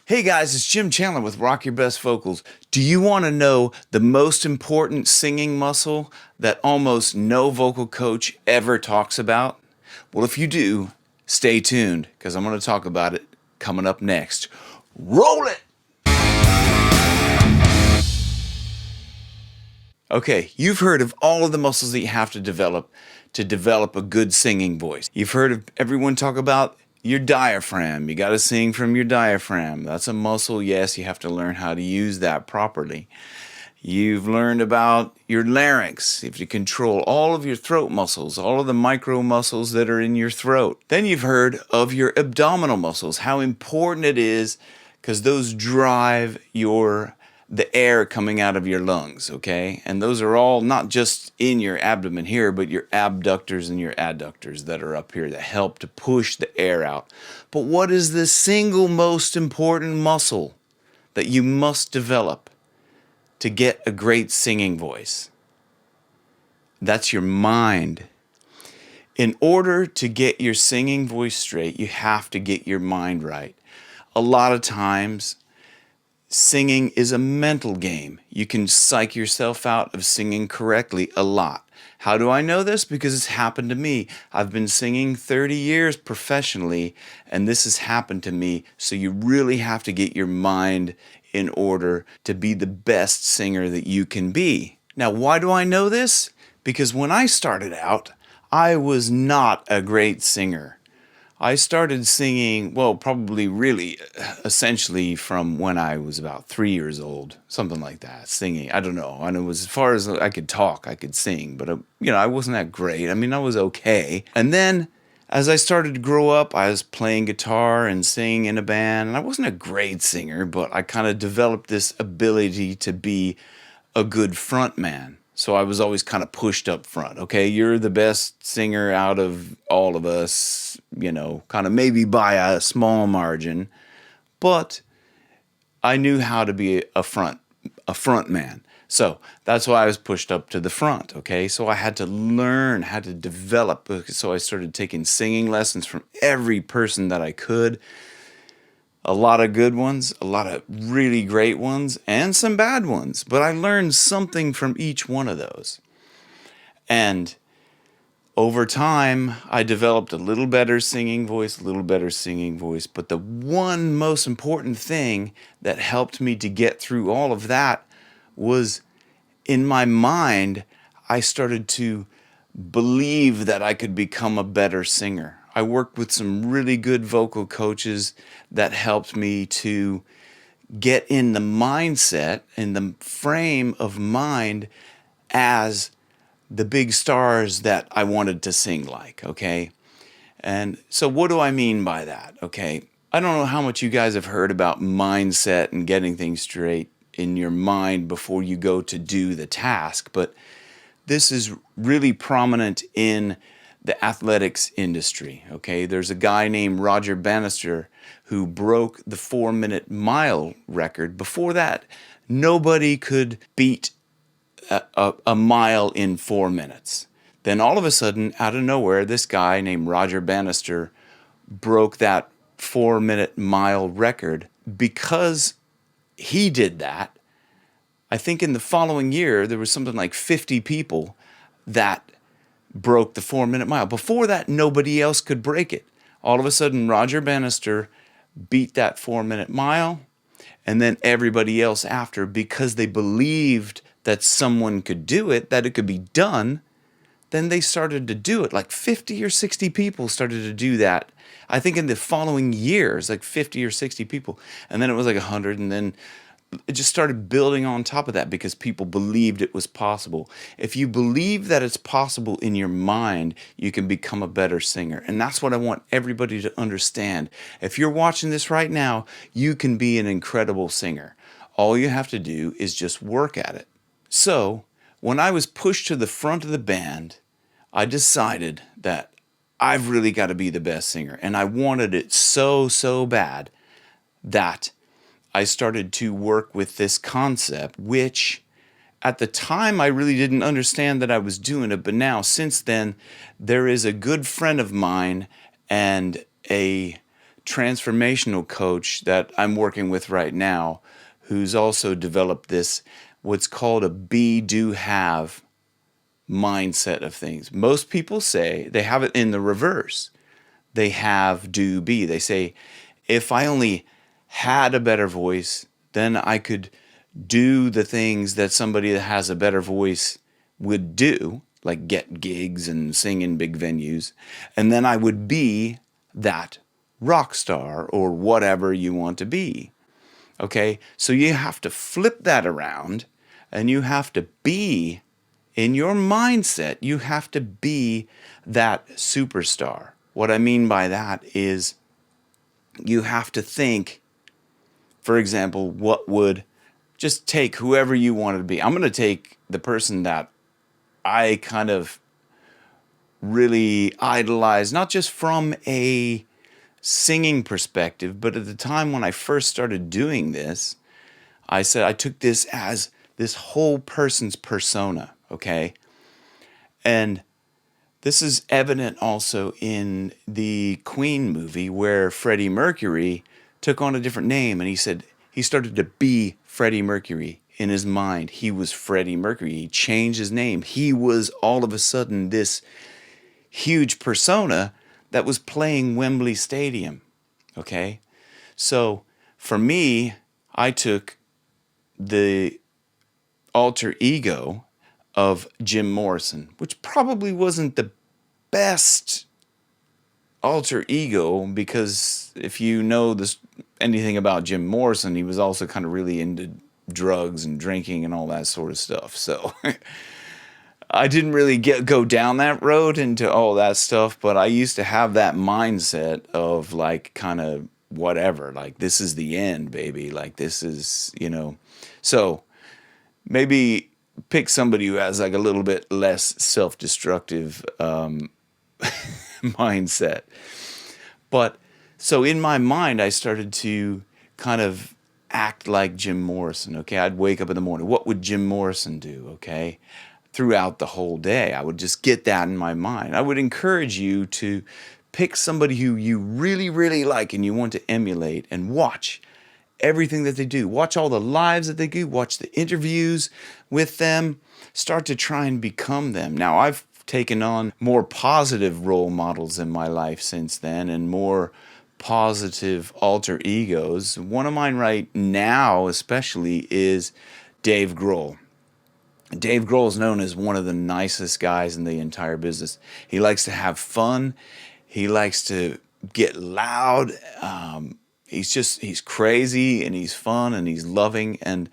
Hey guys, it's Jim Chandler with Rock Your Best Vocals. Do you want to know the most important singing muscle that almost no vocal coach ever talks about? Well, if you do, stay tuned because I'm going to talk about it coming up next. Roll it! Okay, you've heard of all of the muscles that you have to develop a good singing voice. You've heard of everyone talk about your diaphragm. You got to sing from your diaphragm. That's a muscle. Yes, you have to learn how to use that properly. You've learned about your larynx. You have to control all of your throat muscles, all of the micro muscles that are in your throat. Then you've heard of your abdominal muscles, how important it is because those drive the air coming out of your lungs, okay? And those are all not just in your abdomen here, but your abductors and your adductors that are up here that help to push the air out. But what is the single most important muscle that you must develop to get a great singing voice? That's your mind. In order to get your singing voice straight, you have to get your mind right. A lot of times, singing is a mental game. You can psych yourself out of singing correctly a lot. How do I know this? Because it's happened to me. I've been singing 30 years professionally, and this has happened to me. So you really have to get your mind in order to be the best singer that you can be. Now, why do I know this? Because when I started out, I was not a great singer. I started singing, well, probably really essentially from when I was about 3 years old, something like that, singing. I don't know. And it was as far as I could talk, I could sing, but I wasn't that great. I mean, I was okay. And then as I started to grow up, I was playing guitar and singing in a band, and I wasn't a great singer, but I kind of developed this ability to be a good front man. So I was always kind of pushed up front. Okay, you're the best singer out of all of us, kind of maybe by a small margin. But I knew how to be a front man. So that's why I was pushed up to the front, okay? So I had to learn how to develop. So I started taking singing lessons from every person that I could. A lot of good ones, a lot of really great ones, and some bad ones. But I learned something from each one of those. And over time, I developed a little better singing voice. But the one most important thing that helped me to get through all of that was in my mind, I started to believe that I could become a better singer. I worked with some really good vocal coaches that helped me to get in the mindset, in the frame of mind as the big stars that I wanted to sing like, okay? And so what do I mean by that, okay? I don't know how much you guys have heard about mindset and getting things straight in your mind before you go to do the task, but this is really prominent in the athletics industry, okay? There's a guy named Roger Bannister who broke the 4-minute mile record. Before that, nobody could beat a mile in 4 minutes. Then all of a sudden, out of nowhere, this guy named Roger Bannister broke that 4-minute mile record. Because he did that, I think in the following year, there was something like 50 people that broke the 4-minute mile. Before that, nobody else could break it. All of a sudden, Roger Bannister beat that 4-minute mile, and then everybody else after, because they believed that someone could do it, that it could be done, then they started to do it. Like 50 or 60 people started to do that. I think in the following years, like 50 or 60 people. And then it was like 100, and then it just started building on top of that because people believed it was possible. If you believe that it's possible in your mind, you can become a better singer. And that's what I want everybody to understand. If you're watching this right now, you can be an incredible singer. All you have to do is just work at it. So, when I was pushed to the front of the band, I decided that I've really got to be the best singer. And I wanted it so, so bad that I started to work with this concept, which at the time I really didn't understand that I was doing it. But now, since then, there is a good friend of mine and a transformational coach that I'm working with right now, who's also developed this, what's called a be, do, have mindset of things. Most people say they have it in the reverse. They have, do, be. They say, if I only had a better voice, then I could do the things that somebody that has a better voice would do, like get gigs and sing in big venues, and then I would be that rock star or whatever you want to be. Okay, so you have to flip that around, and you have to be, in your mindset, you have to be that superstar. What I mean by that is you have to think, for example, what would, just take whoever you wanted to be. I'm going to take the person that I kind of really idolize, not just from a singing perspective, but at the time when I first started doing this, I said I took this as this whole person's persona, okay? And this is evident also in the Queen movie where Freddie Mercury took on a different name, and he said he started to be Freddie Mercury in his mind. He was Freddie Mercury. He changed his name. He was all of a sudden this huge persona that was playing Wembley Stadium, okay? So for me, I took the alter ego of Jim Morrison, which probably wasn't the best alter ego, because if you know this anything about Jim Morrison, he was also kind of really into drugs and drinking and all that sort of stuff. So I didn't really go down that road into all that stuff, but I used to have that mindset of like kind of whatever, like this is the end, baby. Like this is, so maybe pick somebody who has like a little bit less self-destructive mindset. But so in my mind, I started to kind of act like Jim Morrison. Okay, I'd wake up in the morning. What would Jim Morrison do? Okay, throughout the whole day, I would just get that in my mind. I would encourage you to pick somebody who you really, really like and you want to emulate, and watch everything that they do. Watch all the lives that they do. Watch the interviews with them. Start to try and become them. Now, I've taken on more positive role models in my life since then, and more positive alter egos. One of mine right now especially is Dave Grohl. Dave Grohl is known as one of the nicest guys in the entire business. He likes to have fun. He likes to get loud. He's crazy, and he's fun, and he's loving. And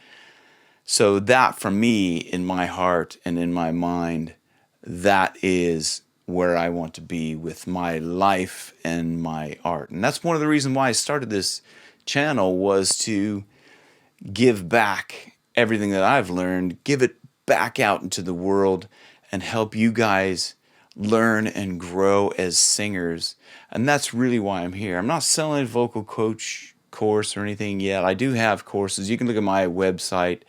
so that, for me, in my heart and in my mind, that is where I want to be with my life and my art. And that's one of the reasons why I started this channel, was to give back everything that I've learned, give it back out into the world, and help you guys learn and grow as singers. And that's really why I'm here. I'm not selling a vocal coach course or anything yet. I do have courses. You can look at my website,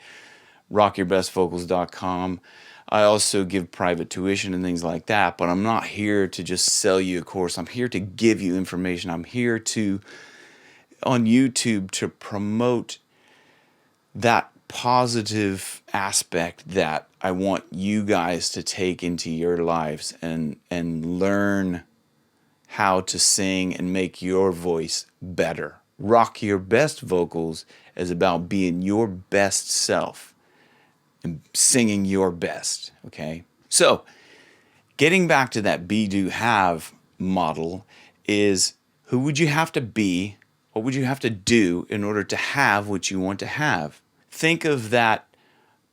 rockyourbestvocals.com. I also give private tuition and things like that, but I'm not here to just sell you a course. I'm here to give you information. I'm here to, on YouTube, to promote that positive aspect that I want you guys to take into your lives, and learn how to sing and make your voice better. Rock Your Best Vocals is about being your best self and singing your best, okay? So, getting back to that be, do, have model is, who would you have to be? What would you have to do in order to have what you want to have? Think of that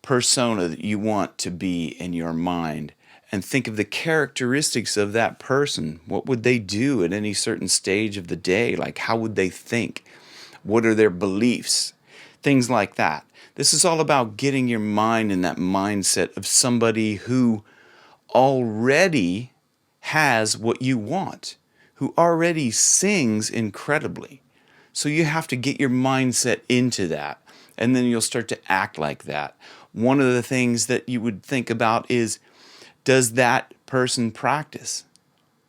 persona that you want to be in your mind, and think of the characteristics of that person. What would they do at any certain stage of the day? Like, how would they think? What are their beliefs? Things like that. This is all about getting your mind in that mindset of somebody who already has what you want, who already sings incredibly. So you have to get your mindset into that, and then you'll start to act like that. One of the things that you would think about is, does that person practice?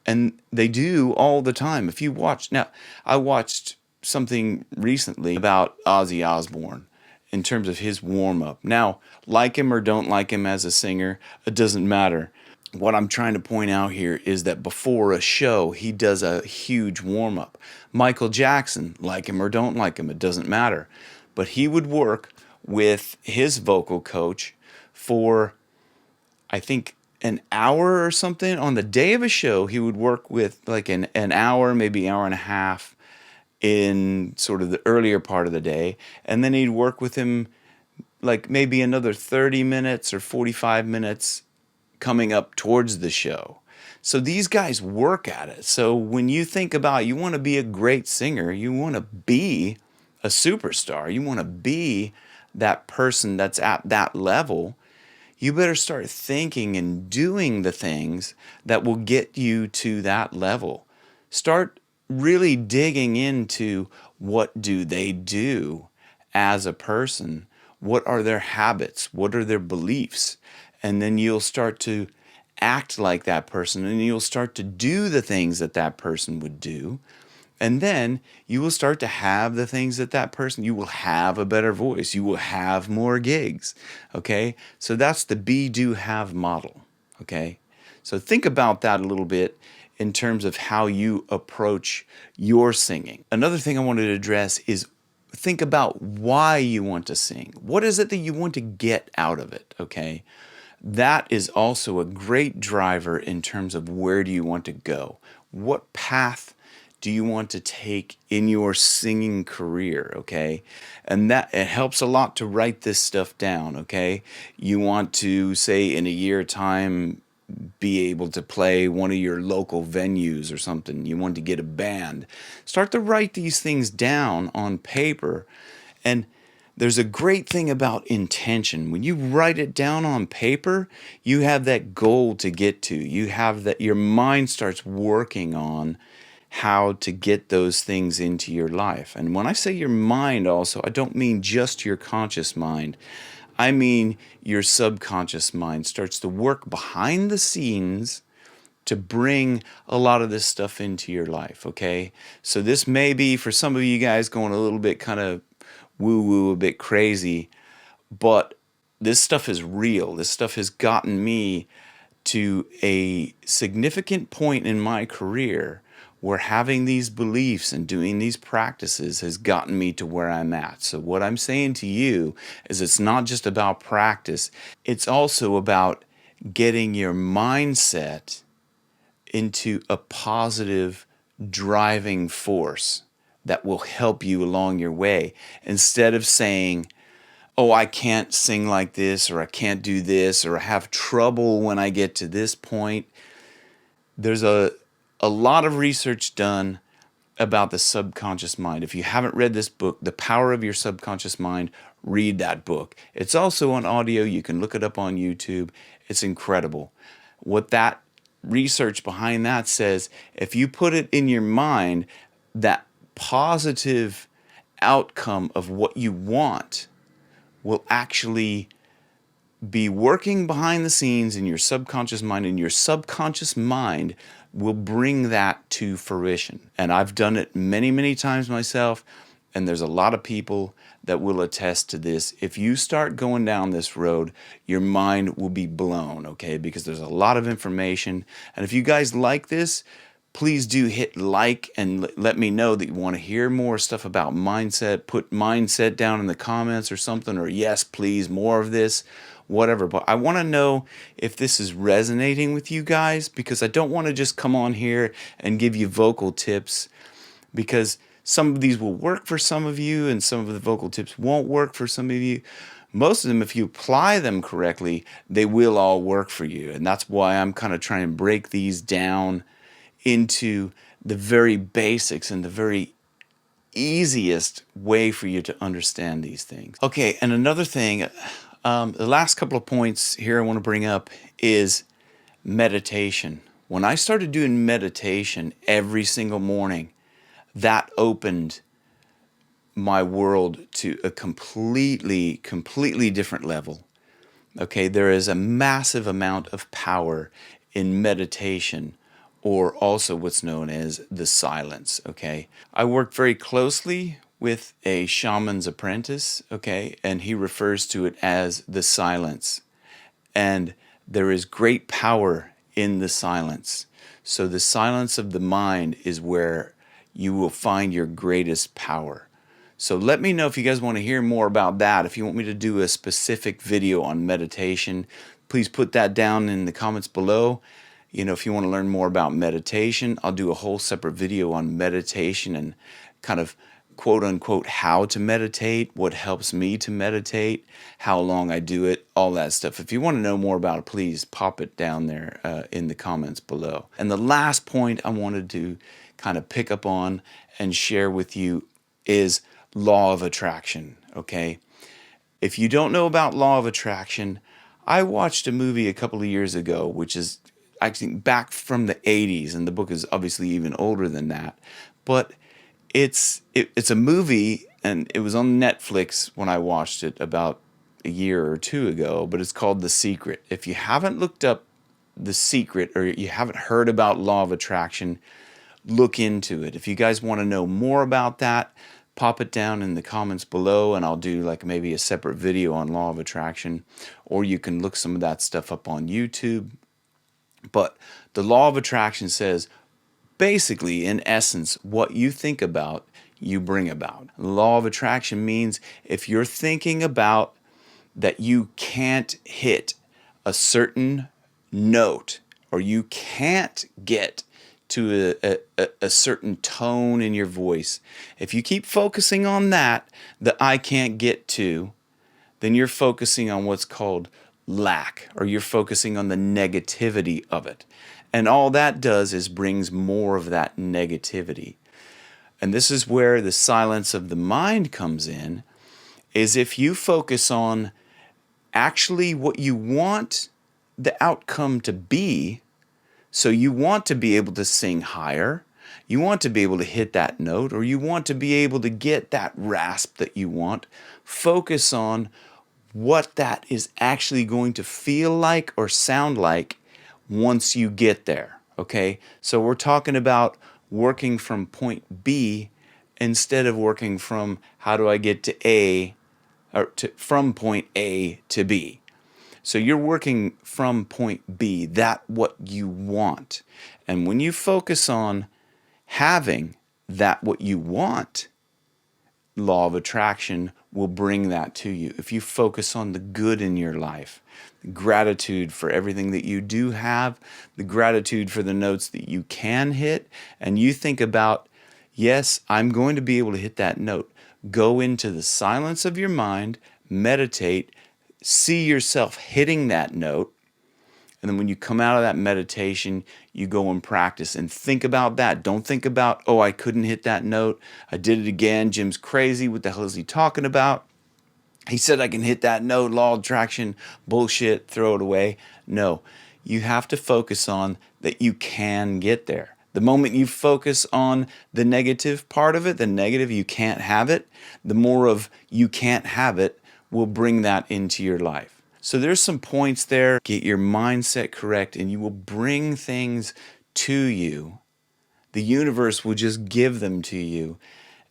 And they do all the time. If you watch, now, I watched something recently about Ozzy Osbourne in terms of his warm up. Now, like him or don't like him as a singer, it doesn't matter. What I'm trying to point out here is that before a show, he does a huge warm up. Michael Jackson, like him or don't like him, it doesn't matter. But he would work with his vocal coach for, I think, an hour or something. On the day of a show, he would work with like an hour, maybe hour and a half in sort of the earlier part of the day. And then he'd work with him like maybe another 30 minutes or 45 minutes coming up towards the show. So these guys work at it. So when you think about, you want to be a great singer, you want to be a superstar, you want to be that person that's at that level, you better start thinking and doing the things that will get you to that level. Start really digging into, what do they do as a person? What are their habits? What are their beliefs? And then you'll start to act like that person, and you'll start to do the things that that person would do. And then you will start to have the things that that person, you will have a better voice. You will have more gigs. Okay. So that's the be, do, have model. Okay. So think about that a little bit in terms of how you approach your singing. Another thing I wanted to address is, think about why you want to sing. What is it that you want to get out of it? Okay. That is also a great driver in terms of, where do you want to go? What path do you want to take in your singing career? Okay. And that, it helps a lot to write this stuff down. Okay. You want to, say, in a year time, be able to play one of your local venues or something. You want to get a band. Start to write these things down on paper. And there's a great thing about intention. When you write it down on paper, you have that goal to get to. You have that, your mind starts working on how to get those things into your life. And when I say your mind also, I don't mean just your conscious mind. I mean your subconscious mind starts to work behind the scenes to bring a lot of this stuff into your life, okay? So this may be, for some of you guys, going a little bit kind of woo-woo, a bit crazy, but this stuff is real. This stuff has gotten me to a significant point in my career where having these beliefs and doing these practices has gotten me to where I'm at. So what I'm saying to you is, it's not just about practice, it's also about getting your mindset into a positive driving force that will help you along your way, instead of saying, oh, I can't sing like this, or I can't do this, or I have trouble when I get to this point. There's a lot of research done about the subconscious mind. If you haven't read this book, The Power of Your Subconscious Mind, read that book. It's also on audio. You can look it up on YouTube. It's incredible. What that research behind that says, if you put it in your mind, that positive outcome of what you want will actually be working behind the scenes in your subconscious mind, and your subconscious mind will bring that to fruition. And I've done it many, many times myself, and there's a lot of people that will attest to this. If you start going down this road, your mind will be blown, okay? Because there's a lot of information. And if you guys like this, please do hit like and let me know that you want to hear more stuff about mindset. Put mindset down in the comments or something, or yes, please, more of this, whatever. But I want to know if this is resonating with you guys, because I don't want to just come on here and give you vocal tips, because some of these will work for some of you and some of the vocal tips won't work for some of you. Most of them, if you apply them correctly, they will all work for you. And that's why I'm kind of trying to break these down into the very basics and the very easiest way for you to understand these things. Okay, and another thing, the last couple of points here I want to bring up is meditation. When I started doing meditation every single morning, that opened my world to a completely different level. Okay, there is a massive amount of power in meditation or also what's known as the silence, okay? I work very closely with a shaman's apprentice, okay, and he refers to it as the silence. And there is great power in the silence. So the silence of the mind is where you will find your greatest power. So let me know if you guys want to hear more about that. If you want me to do a specific video on meditation, please put that down in the comments below. You know, if you want to learn more about meditation, I'll do a whole separate video on meditation and kind of quote unquote how to meditate, what helps me to meditate, how long I do it, all that stuff. If you want to know more about it, please pop it down there in the comments below. And the last point I wanted to kind of pick up on and share with you is law of attraction, okay? If you don't know about law of attraction, I watched a movie a couple of years ago, which is actually back from the 80s, and the book is obviously even older than that. But it's a movie, and it was on Netflix when I watched it about a year or two ago, but it's called The Secret. If you haven't looked up The Secret or you haven't heard about law of attraction, look into it. If you guys want to know more about that, pop it down in the comments below, and I'll do like maybe a separate video on law of attraction, or you can look some of that stuff up on YouTube. But the law of attraction says, basically, in essence, what you think about, you bring about. The law of attraction means if you're thinking about that you can't hit a certain note, or you can't get to a certain tone in your voice, if you keep focusing on that I can't get to, then you're focusing on what's called lack, or you're focusing on the negativity of it. And all that does is brings more of that negativity. And this is where the silence of the mind comes in, is if you focus on actually what you want the outcome to be. So you want to be able to sing higher, you want to be able to hit that note, or you want to be able to get that rasp that you want. Focus on what that is actually going to feel like or sound like once you get there, okay? So we're talking about working from point B instead of working from how do I get to A, or from point A to B. So you're working from point B, that what you want. And when you focus on having that what you want, law of attraction will bring that to you. If you focus on the good in your life, gratitude for everything that you do have, the gratitude for the notes that you can hit, and you think about, yes, I'm going to be able to hit that note. Go into the silence of your mind, meditate, see yourself hitting that note, and then when you come out of that meditation, you go and practice and think about that. Don't think about, oh, I couldn't hit that note. I did it again. Jim's crazy. What the hell is he talking about? He said I can hit that note. Law of attraction, bullshit, throw it away. No, you have to focus on that you can get there. The moment you focus on the negative part of it, the negative, you can't have it, the more of you can't have it will bring that into your life. So there's some points there. Get your mindset correct and you will bring things to you. The universe will just give them to you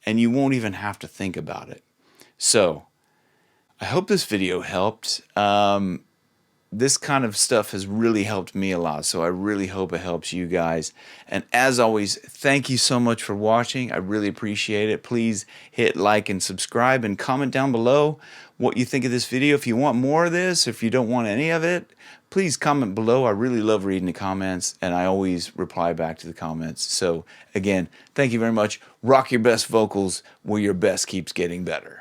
and you won't even have to think about it. So I hope this video helped. This kind of stuff has really helped me a lot, so I really hope it helps you guys. And as always, thank you so much for watching. I really appreciate it. Please hit like and subscribe and comment down below what you think of this video. If you want more of this, if you don't want any of it, please comment below. I really love reading the comments, and I always reply back to the comments. So again, thank you very much. Rock your best vocals where your best keeps getting better.